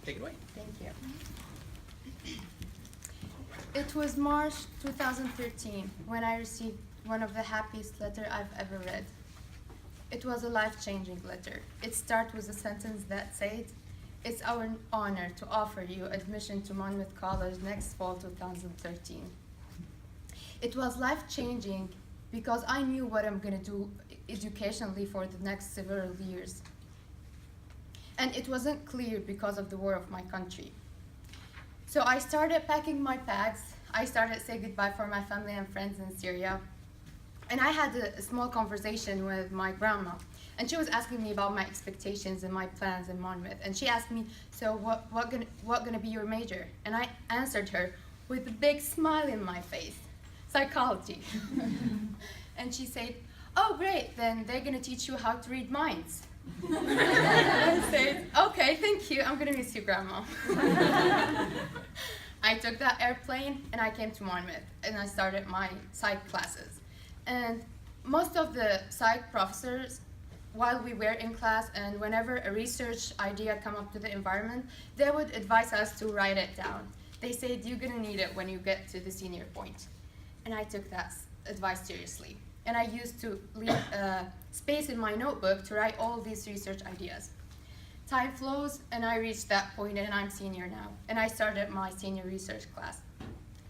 take it away. Thank you. It was March 2013 when I received one of the happiest letters I've ever read. It was a life-changing letter. It started with a sentence that said, "It's our honor to offer you admission to Monmouth College next fall 2013. It was life-changing because I knew what I'm going to do educationally for the next several years. And it wasn't clear because of the war of my country. So I started packing my bags. I started saying goodbye for my family and friends in Syria. And I had a small conversation with my grandma. And she was asking me about my expectations and my plans in Monmouth. And she asked me, so what gonna be your major? And I answered her with a big smile in my face, psychology. And she said, oh great, then they're gonna teach you how to read minds. I said, okay, thank you, I'm gonna miss you, Grandma. I took that airplane and I came to Monmouth and I started my psych classes. And most of the psych professors, while we were in class and whenever a research idea come up to the environment, they would advise us to write it down. They said, you're gonna need it when you get to the senior point. And I took that advice seriously. And I used to leave space in my notebook to write all these research ideas. Time flows, and I reached that point, and I'm senior now. And I started my senior research class.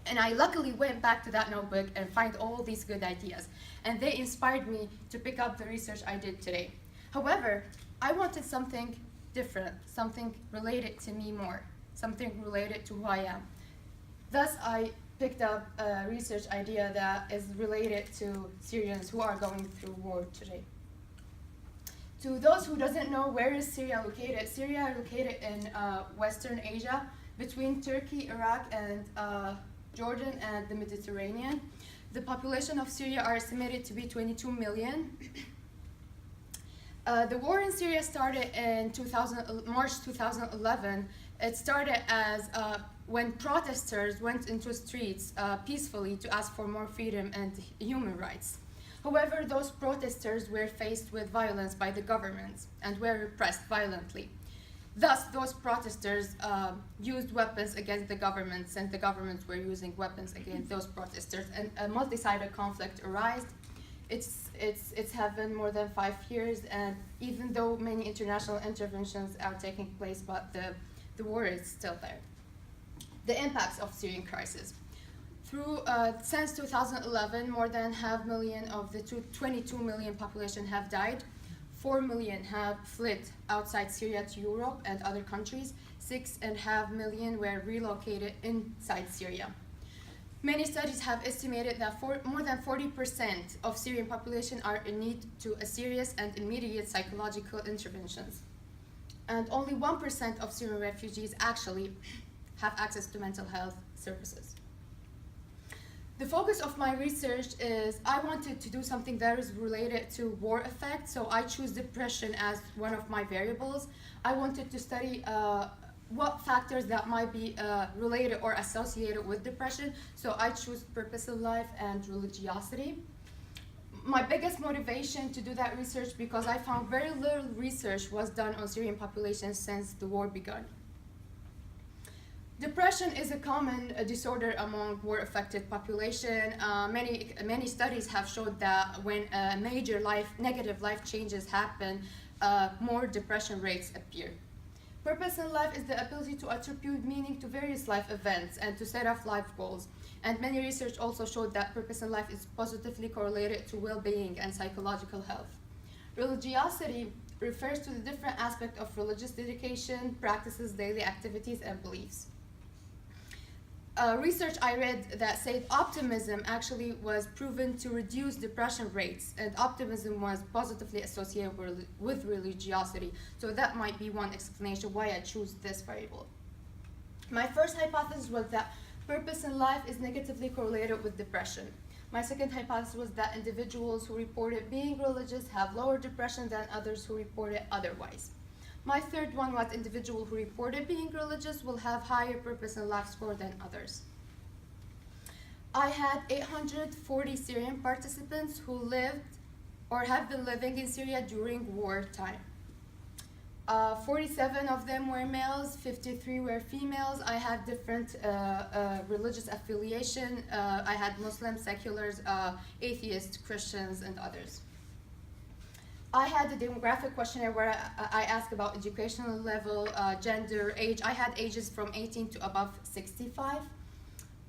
And I luckily went back to that notebook and find all these good ideas. And they inspired me to pick up the research I did today. However, I wanted something different, something related to me more, something related to who I am. Thus, I picked up a research idea that is related to Syrians who are going through war today. To those who doesn't know, where is Syria located? Syria is located in Western Asia, between Turkey, Iraq, and Jordan and the Mediterranean. The population of Syria are estimated to be 22 million. The war in Syria started in March 2011. It started as when protesters went into streets peacefully to ask for more freedom and human rights. However, those protesters were faced with violence by the government and were repressed violently. Thus, those protesters used weapons against the governments, and the governments were using weapons against those protesters, and a multi-sided conflict arose. It's happened more than 5 years, and even though many international interventions are taking place, but the war is still there. The impacts of Syrian crisis. Since 2011, more than 500,000 of the 22 million population have died. 4 million have fled outside Syria to Europe and other countries. 6.5 million were relocated inside Syria. Many studies have estimated that more than 40% of Syrian population are in need to a serious and immediate psychological interventions. And only 1% of Syrian refugees actually have access to mental health services. The focus of my research is I wanted to do something that is related to war effects, so I choose depression as one of my variables. I wanted to study what factors that might be related or associated with depression, so I choose purpose in life and religiosity. My biggest motivation to do that research because I found very little research was done on Syrian population since the war began. Depression is a common disorder among war-affected population. Many studies have showed that when major negative life changes happen, more depression rates appear. Purpose in life is the ability to attribute meaning to various life events and to set up life goals. And many research also showed that purpose in life is positively correlated to well-being and psychological health. Religiosity refers to the different aspects of religious dedication, practices, daily activities, and beliefs. Research I read that said optimism actually was proven to reduce depression rates, and optimism was positively associated with religiosity. So that might be one explanation why I choose this variable. My first hypothesis was that purpose in life is negatively correlated with depression. My second hypothesis was that individuals who reported being religious have lower depression than others who reported otherwise. My third one was individuals who reported being religious will have higher purpose in life score than others. I had 840 Syrian participants who lived or have been living in Syria during wartime. 47 of them were males, 53 were females. I had different religious affiliation. I had Muslims, seculars, atheists, Christians, and others. I had a demographic questionnaire where I asked about educational level, gender, age. I had ages from 18 to above 65.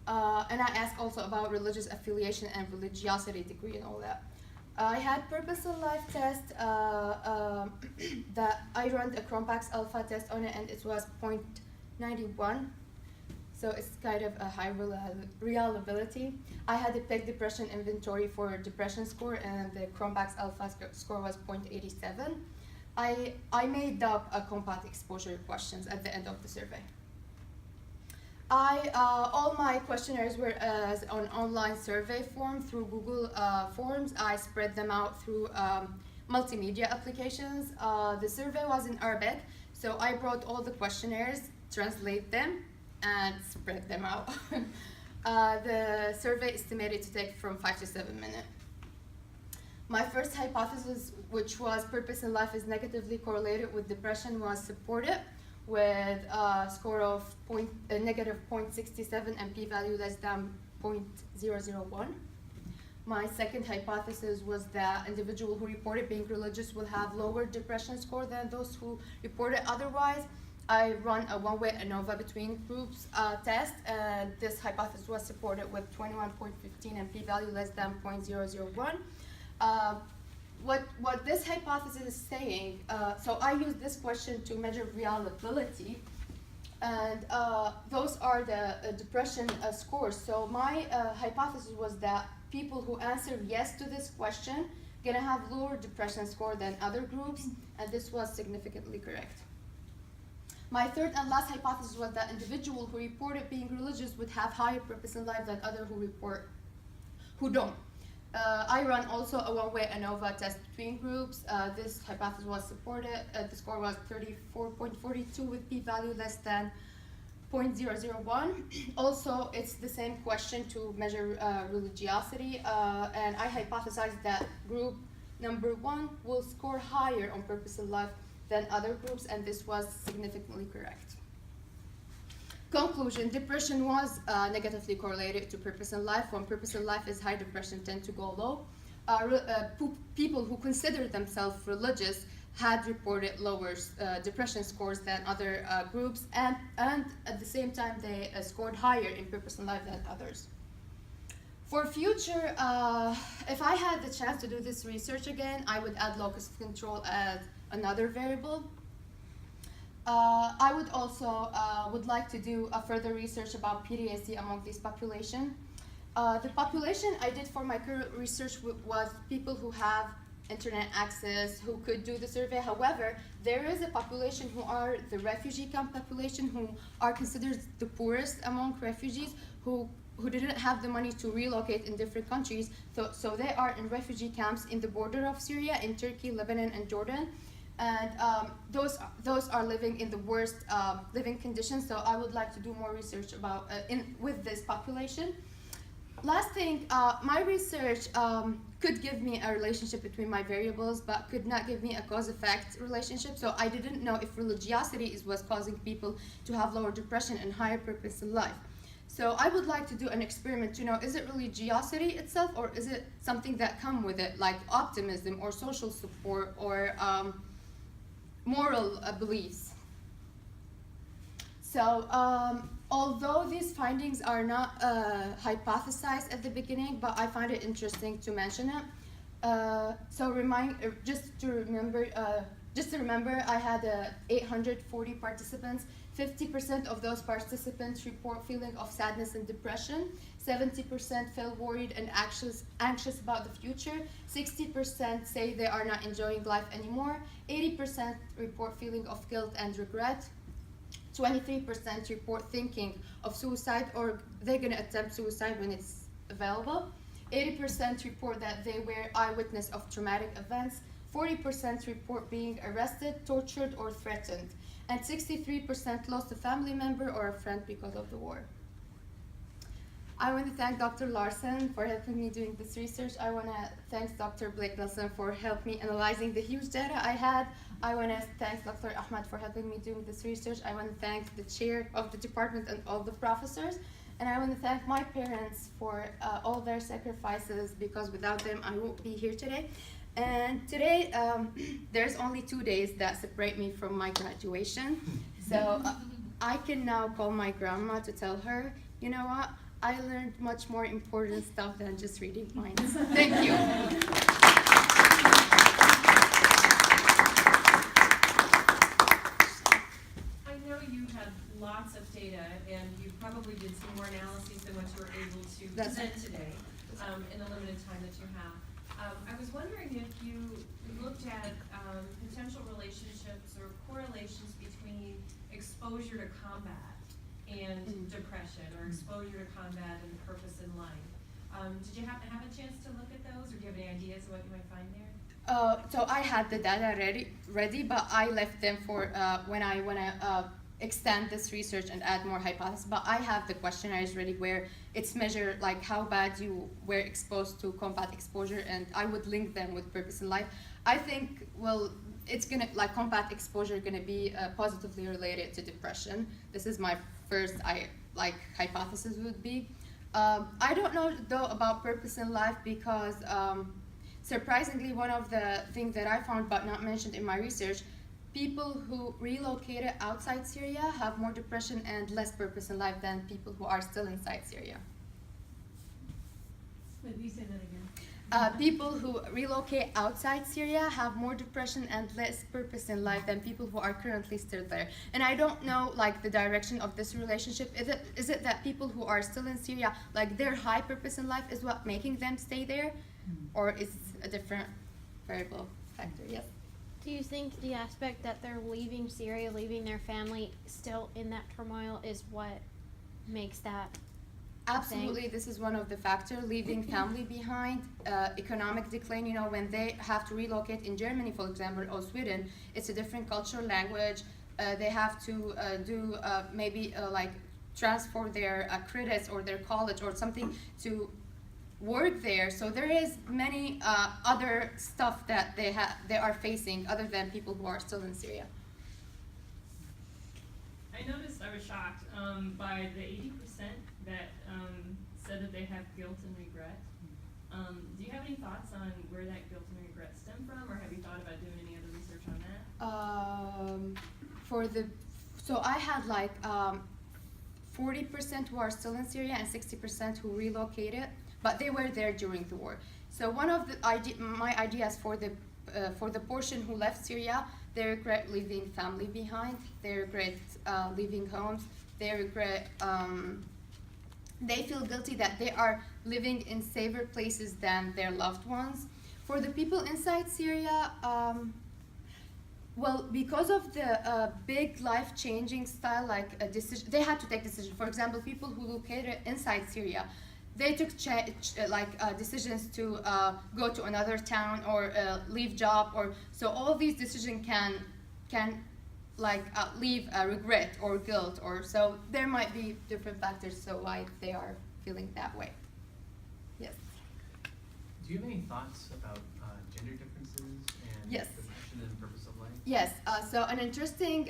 And I asked also about religious affiliation and religiosity degree and all that. I had purpose in life test that I ran a Cronbach's alpha test on it, and it was 0.91. So it's kind of a high reliability. I had a PEG depression inventory for depression score, and the Cronbach's alpha score was 0.87. I made up a combat exposure questions at the end of the survey. All my questionnaires were as an online survey form through Google Forms. I spread them out through multimedia applications. The survey was in Arabic, so I brought all the questionnaires, translate them, and spread them out. The survey estimated to take from 5 to 7 minutes. My first hypothesis, which was purpose in life is negatively correlated with depression, was supported with a score of negative 0.67 and p-value less than 0.001. My second hypothesis was that individuals who reported being religious will have lower depression score than those who reported otherwise. I run a one-way ANOVA between groups test, and this hypothesis was supported with 21.15 and p-value less than 0.001. What this hypothesis is saying, so I use this question to measure reliability, and those are the depression scores. So my hypothesis was that people who answer yes to this question gonna have lower depression score than other groups, and this was significantly correct. My third and last hypothesis was that individuals who reported being religious would have higher purpose in life than others who don't. I run also a one-way ANOVA test between groups. This hypothesis was supported. The score was 34.42 with p-value less than 0.001. Also, it's the same question to measure religiosity, and I hypothesized that group number 1 will score higher on purpose in life than other groups, and this was significantly correct. Conclusion, depression was negatively correlated to purpose in life. When purpose in life is high, depression tend to go low. People who consider themselves religious had reported lower depression scores than other groups, and at the same time they scored higher in purpose in life than others. For future, if I had the chance to do this research again, I would add locus of control as another variable. I would also would like to do a further research about PTSD among this population. The population I did for my current research was people who have internet access, who could do the survey. However, there is a population who are the refugee camp population, who are considered the poorest among refugees, who didn't have the money to relocate in different countries. So they are in refugee camps in the border of Syria, in Turkey, Lebanon, and Jordan. And those are living in the worst living conditions. So I would like to do more research about with this population. Last thing, my research could give me a relationship between my variables, but could not give me a cause-effect relationship. So I didn't know if religiosity is what's causing people to have lower depression and higher purpose in life. So I would like to do an experiment to know, is it religiosity itself, or is it something that come with it, like optimism or social support or moral beliefs. So although these findings are not hypothesized at the beginning, but I find it interesting to mention it. Just to remember, I had 840 participants. 50% of those participants report feeling of sadness and depression. 70% feel worried and anxious about the future. 60% say they are not enjoying life anymore. 80% report feeling of guilt and regret. 23% report thinking of suicide, or they're going to attempt suicide when it's available. 80% report that they were eyewitness of traumatic events. 40% report being arrested, tortured, or threatened. And 63% lost a family member or a friend because of the war. I want to thank Dr. Larson for helping me doing this research. I want to thank Dr. Blake Nelson for helping me analyzing the huge data I had. I want to thank Dr. Ahmad for helping me doing this research. I want to thank the chair of the department and all the professors. And I want to thank my parents for all their sacrifices, because without them, I won't be here today. And today, there's only 2 days that separate me from my graduation. So I can now call my grandma to tell her, you know what, I learned much more important stuff than just reading minds. Thank you. I know you had lots of data, and you probably did some more analyses than what you were able to present today in the limited time that you have. I was wondering if you looked at potential relationships or correlations between exposure to combat and depression, or exposure to combat and purpose in life. Did you happen to have a chance to look at those, or do you have any ideas of what you might find there? So I had the data ready, but I left them for when I want to extend this research and add more hypotheses. But I have the questionnaires ready where it's measured like how bad you were exposed to combat exposure, and I would link them with purpose in life. I think, well, it's gonna, like, combat exposure gonna be positively related to depression. This is my first hypothesis would be. I don't know though about purpose in life, because surprisingly, one of the things that I found but not mentioned in my research, people who relocated outside Syria have more depression and less purpose in life than people who are still inside Syria. Wait, you say that again. People who relocate outside Syria have more depression and less purpose in life than people who are currently still there. And I don't know, like, the direction of this relationship. Is it that people who are still in Syria, like, their high purpose in life is what making them stay there? Or is it a different variable factor? Yes. Do you think the aspect that they're leaving Syria, leaving their family still in that turmoil, is what makes that? Absolutely, this is one of the factors, leaving family behind, economic decline. You know, when they have to relocate in Germany, for example, or Sweden, it's a different cultural language. They have to do like transfer their credits or their college or something to work there. So there is many other stuff that they are facing other than people who are still in Syria. I noticed, I was shocked by the 80% that said that they have guilt and regret. Do you have any thoughts on where that guilt and regret stem from, or have you thought about doing any other research on that? So I had like 40% who are still in Syria and 60% who relocated, but they were there during the war. So one of the my ideas for the portion who left Syria, they regret leaving family behind, they regret leaving homes, they regret, they feel guilty that they are living in safer places than their loved ones. For the people inside Syria, well, because of the big life-changing style, like a decision, they had to take decisions. For example, people who located inside Syria, they took decisions to go to another town or leave job, or so all of these decisions can leave a regret or guilt, or so there might be different factors so why they are feeling that way. Yes. Do you have any thoughts about gender differences and Yes. depression and purpose of life? Yes, so an interesting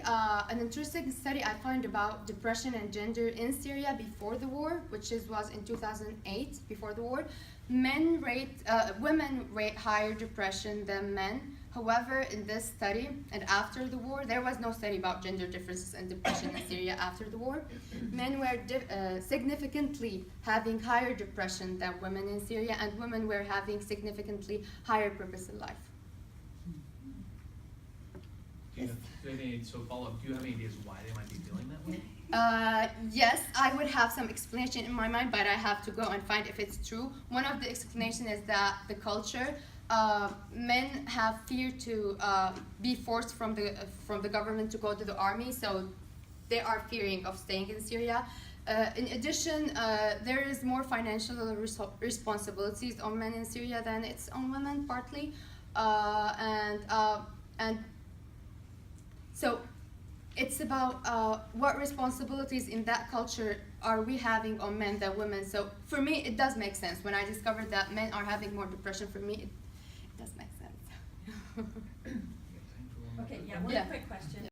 study I found about depression and gender in Syria before the war, was in 2008, before the war. Women rate higher depression than men. However, in this study and after the war, there was no study about gender differences and depression in Syria after the war. Men were significantly having higher depression than women in Syria, and women were having significantly higher purpose in life. Do you have any ideas why they might be feeling that way? Yes, I would have some explanation in my mind, but I have to go and find if it's true. One of the explanations is that the culture, men have fear to be forced from the government to go to the army, so they are fearing of staying in Syria. In addition, there is more financial responsibilities on men in Syria than it's on women, partly, and so it's about what responsibilities in that culture are we having on men than women. So for me, it does make sense. When I discovered that men are having more depression, for me, it does make sense. Okay, yeah, one Yeah. quick question.